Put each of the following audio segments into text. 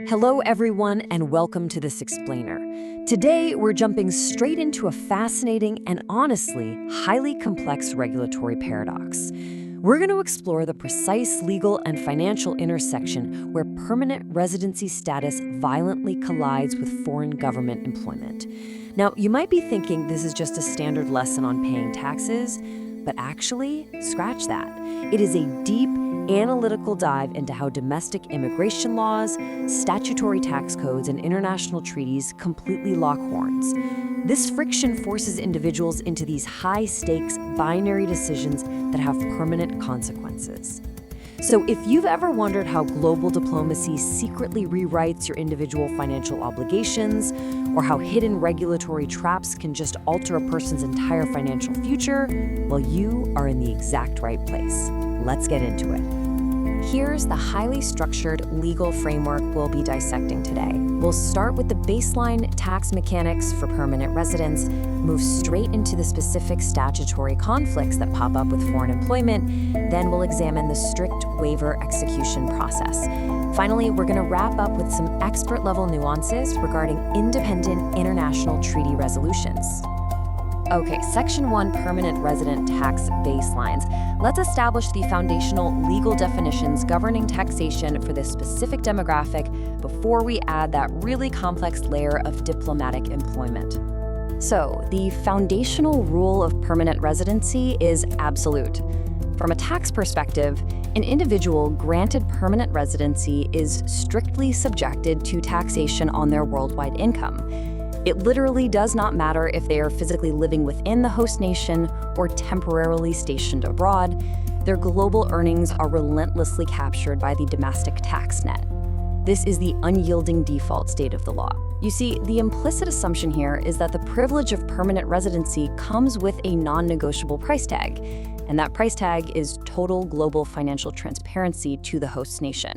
Hello, everyone, and welcome to This Explainer. Today, we're jumping straight into a fascinating and honestly highly complex regulatory paradox. We're going to explore the precise legal and financial intersection where permanent residency status violently collides with foreign government employment. Now, you might be thinking this is just a standard lesson on paying taxes, but actually, scratch that. It is a deep, analytical dive into how domestic immigration laws, statutory tax codes, and international treaties completely lock horns. This friction forces individuals into these high-stakes, binary decisions that have permanent consequences. So if you've ever wondered how global diplomacy secretly rewrites your individual financial obligations, or how hidden regulatory traps can just alter a person's entire financial future, well, you are in the exact right place. Let's get into it. Here's the highly structured legal framework we'll be dissecting today. We'll start with the baseline tax mechanics for permanent residents, move straight into the specific statutory conflicts that pop up with foreign employment, then we'll examine the strict waiver execution process. Finally, we're going to wrap up with some expert-level nuances regarding independent international treaty resolutions. Okay, Section 1, Permanent Resident Tax Baselines. Let's establish the foundational legal definitions governing taxation for this specific demographic before we add that really complex layer of diplomatic employment. So, the foundational rule of permanent residency is absolute. From a tax perspective, an individual granted permanent residency is strictly subjected to taxation on their worldwide income. It literally does not matter if they are physically living within the host nation or temporarily stationed abroad. Their global earnings are relentlessly captured by the domestic tax net. This is the unyielding default state of the law. You see, the implicit assumption here is that the privilege of permanent residency comes with a non-negotiable price tag, and that price tag is total global financial transparency to the host nation.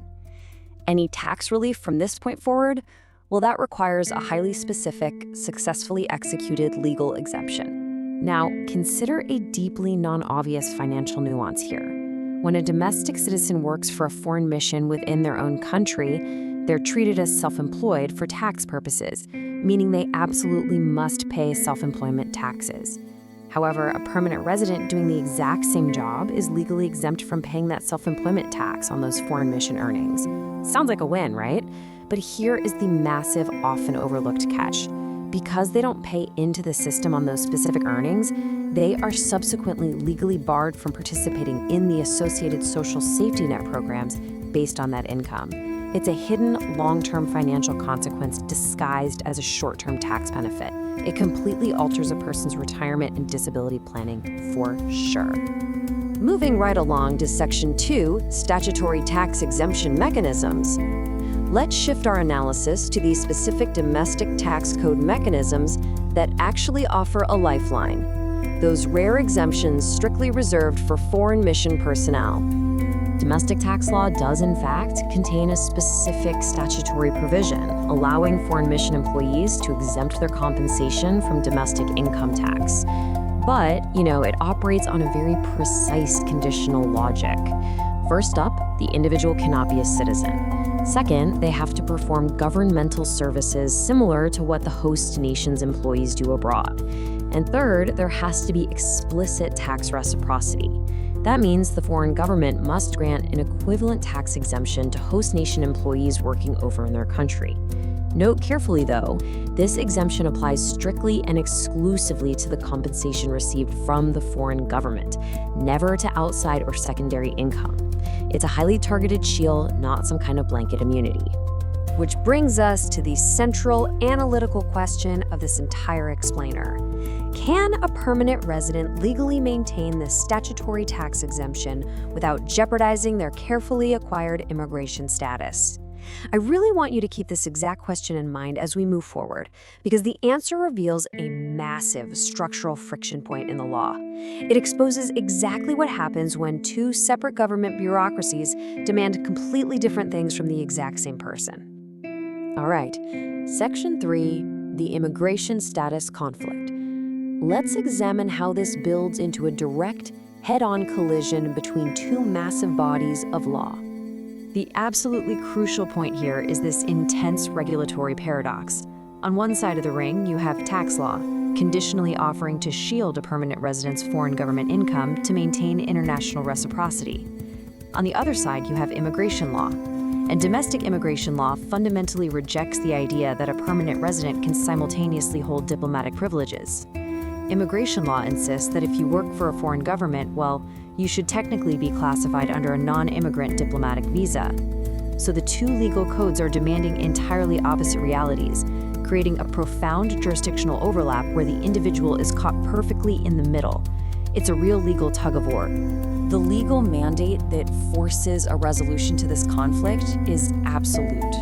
Any tax relief from this point forward, well, that requires a highly specific, successfully executed legal exemption. Now, consider a deeply non-obvious financial nuance here. When a domestic citizen works for a foreign mission within their own country, they're treated as self-employed for tax purposes, meaning they absolutely must pay self-employment taxes. However, a permanent resident doing the exact same job is legally exempt from paying that self-employment tax on those foreign mission earnings. Sounds like a win, right? But here is the massive, often overlooked catch. Because they don't pay into the system on those specific earnings, they are subsequently legally barred from participating in the associated social safety net programs based on that income. It's a hidden long-term financial consequence disguised as a short-term tax benefit. It completely alters a person's retirement and disability planning for sure. Moving right along to Section 2, Statutory Tax Exemption Mechanisms. Let's shift our analysis to these specific domestic tax code mechanisms that actually offer a lifeline, those rare exemptions strictly reserved for foreign mission personnel. Domestic tax law does, in fact, contain a specific statutory provision allowing foreign mission employees to exempt their compensation from domestic income tax. But, it operates on a very precise conditional logic. First up, the individual cannot be a citizen. Second, they have to perform governmental services similar to what the host nation's employees do abroad. And third, there has to be explicit tax reciprocity. That means the foreign government must grant an equivalent tax exemption to host nation employees working over in their country. Note carefully, though, this exemption applies strictly and exclusively to the compensation received from the foreign government, never to outside or secondary income. It's a highly targeted shield, not some kind of blanket immunity. Which brings us to the central analytical question of this entire explainer. Can a permanent resident legally maintain this statutory tax exemption without jeopardizing their carefully acquired immigration status? I really want you to keep this exact question in mind as we move forward, because the answer reveals a massive structural friction point in the law. It exposes exactly what happens when two separate government bureaucracies demand completely different things from the exact same person. All right, Section 3, the immigration status conflict. Let's examine how this builds into a direct, head-on collision between two massive bodies of law. The absolutely crucial point here is this intense regulatory paradox. On one side of the ring, you have tax law, conditionally offering to shield a permanent resident's foreign government income to maintain international reciprocity. On the other side, you have immigration law, and domestic immigration law fundamentally rejects the idea that a permanent resident can simultaneously hold diplomatic privileges. Immigration law insists that if you work for a foreign government, well, you should technically be classified under a non-immigrant diplomatic visa. So the two legal codes are demanding entirely opposite realities, creating a profound jurisdictional overlap where the individual is caught perfectly in the middle. It's a real legal tug-of-war. The legal mandate that forces a resolution to this conflict is absolute.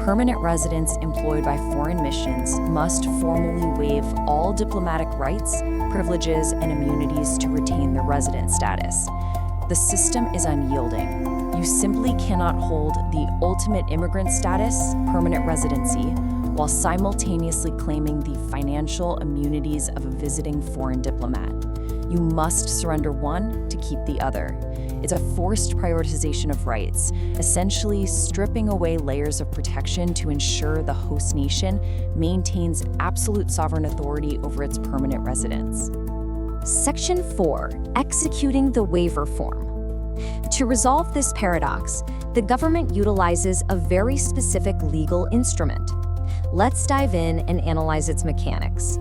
Permanent residents employed by foreign missions must formally waive all diplomatic rights, privileges, and immunities to retain their resident status. The system is unyielding. You simply cannot hold the ultimate immigrant status, permanent residency, while simultaneously claiming the financial immunities of a visiting foreign diplomat. You must surrender one to keep the other. It's a forced prioritization of rights, essentially stripping away layers of protection to ensure the host nation maintains absolute sovereign authority over its permanent residents. Section 4. Executing the waiver form. To resolve this paradox, the government utilizes a very specific legal instrument. Let's dive in and analyze its mechanics.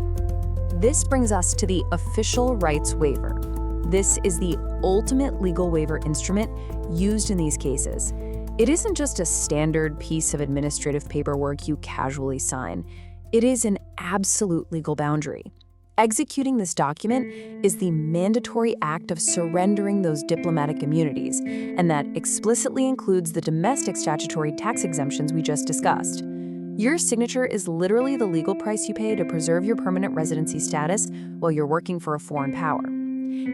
This brings us to the official rights waiver. This is the ultimate legal waiver instrument used in these cases. It isn't just a standard piece of administrative paperwork you casually sign. It is an absolute legal boundary. Executing this document is the mandatory act of surrendering those diplomatic immunities, and that explicitly includes the domestic statutory tax exemptions we just discussed. Your signature is literally the legal price you pay to preserve your permanent residency status while you're working for a foreign power.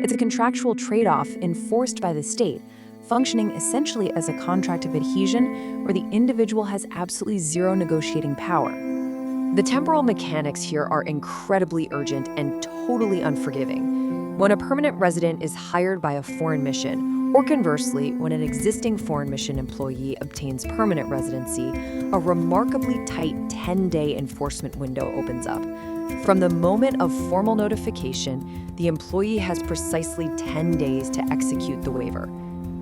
It's a contractual trade-off enforced by the state, functioning essentially as a contract of adhesion where the individual has absolutely zero negotiating power. The temporal mechanics here are incredibly urgent and totally unforgiving. When a permanent resident is hired by a foreign mission, or conversely, when an existing foreign mission employee obtains permanent residency, a remarkably tight 10-day enforcement window opens up. From the moment of formal notification, the employee has precisely 10 days to execute the waiver.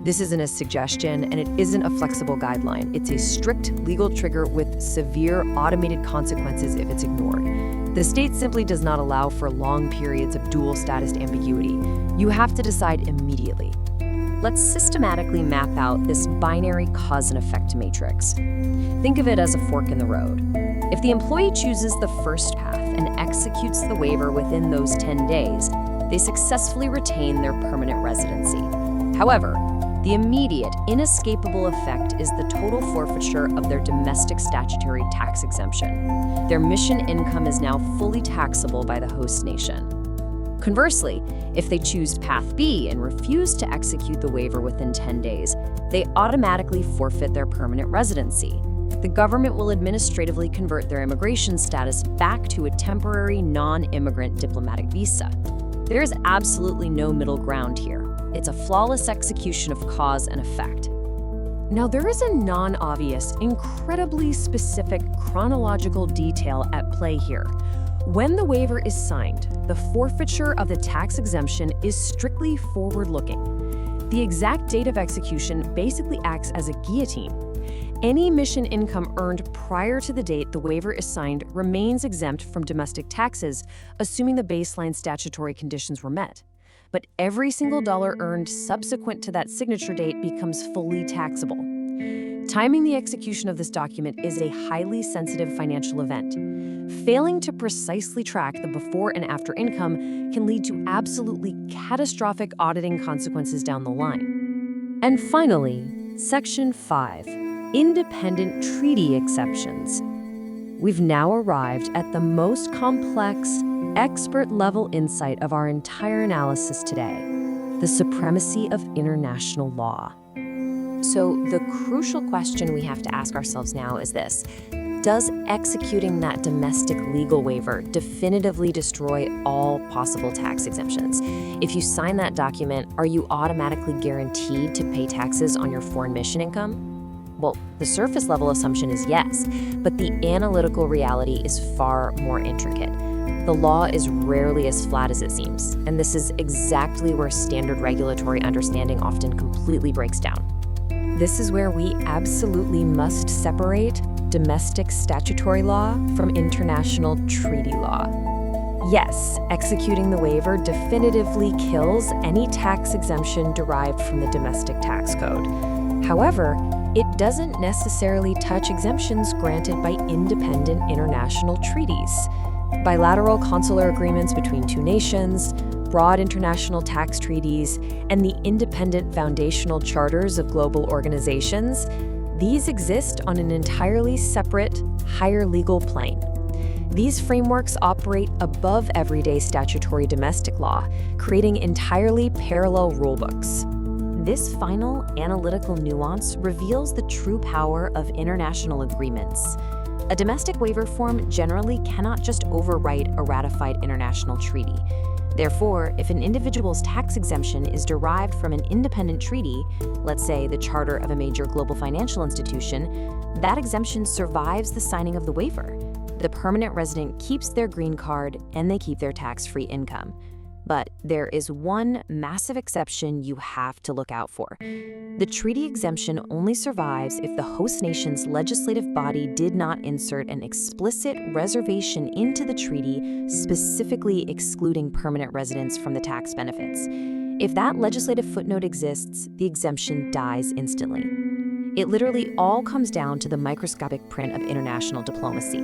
This isn't a suggestion, and it isn't a flexible guideline. It's a strict legal trigger with severe automated consequences if it's ignored. The state simply does not allow for long periods of dual status ambiguity. You have to decide immediately. Let's systematically map out this binary cause and effect matrix. Think of it as a fork in the road. If the employee chooses the first path and executes the waiver within those 10 days, they successfully retain their permanent residency. However, the immediate, inescapable effect is the total forfeiture of their domestic statutory tax exemption. Their mission income is now fully taxable by the host nation. Conversely, if they choose Path B and refuse to execute the waiver within 10 days, they automatically forfeit their permanent residency. The government will administratively convert their immigration status back to a temporary non-immigrant diplomatic visa. There is absolutely no middle ground here. It's a flawless execution of cause and effect. Now, there is a non-obvious, incredibly specific chronological detail at play here. When the waiver is signed, the forfeiture of the tax exemption is strictly forward-looking. The exact date of execution basically acts as a guillotine. Any mission income earned prior to the date the waiver is signed remains exempt from domestic taxes, assuming the baseline statutory conditions were met. But every single dollar earned subsequent to that signature date becomes fully taxable. Timing the execution of this document is a highly sensitive financial event. Failing to precisely track the before and after income can lead to absolutely catastrophic auditing consequences down the line. And finally, Section 5, Independent Treaty Exceptions. We've now arrived at the most complex, expert-level insight of our entire analysis today, the supremacy of international law. So the crucial question we have to ask ourselves now is this: does executing that domestic legal waiver definitively destroy all possible tax exemptions? If you sign that document, are you automatically guaranteed to pay taxes on your foreign mission income? Well, the surface level assumption is yes, but the analytical reality is far more intricate. The law is rarely as flat as it seems, and this is exactly where standard regulatory understanding often completely breaks down. This is where we absolutely must separate domestic statutory law from international treaty law. Yes, executing the waiver definitively kills any tax exemption derived from the domestic tax code. However, it doesn't necessarily touch exemptions granted by independent international treaties. Bilateral consular agreements between two nations, broad international tax treaties, and the independent foundational charters of global organizations, these exist on an entirely separate, higher legal plane. These frameworks operate above everyday statutory domestic law, creating entirely parallel rulebooks. This final analytical nuance reveals the true power of international agreements. A domestic waiver form generally cannot just overwrite a ratified international treaty. Therefore, if an individual's tax exemption is derived from an independent treaty, let's say the charter of a major global financial institution, that exemption survives the signing of the waiver. The permanent resident keeps their green card and they keep their tax-free income. But there is one massive exception you have to look out for. The treaty exemption only survives if the host nation's legislative body did not insert an explicit reservation into the treaty, specifically excluding permanent residents from the tax benefits. If that legislative footnote exists, the exemption dies instantly. It literally all comes down to the microscopic print of international diplomacy.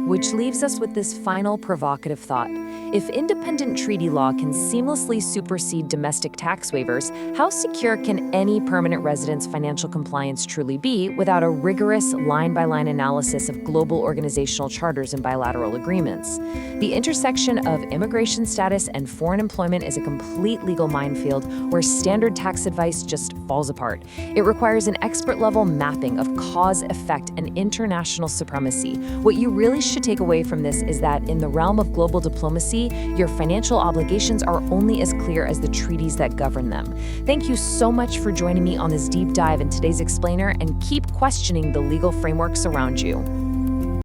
Which leaves us with this final provocative thought. If independent treaty law can seamlessly supersede domestic tax waivers, how secure can any permanent resident's financial compliance truly be without a rigorous line-by-line analysis of global organizational charters and bilateral agreements? The intersection of immigration status and foreign employment is a complete legal minefield where standard tax advice just falls apart. It requires an expert-level mapping of cause, effect, and international supremacy. What you really should take away from this is that in the realm of global diplomacy, your financial obligations are only as clear as the treaties that govern them. Thank you so much for joining me on this deep dive in today's explainer, and keep questioning the legal frameworks around you.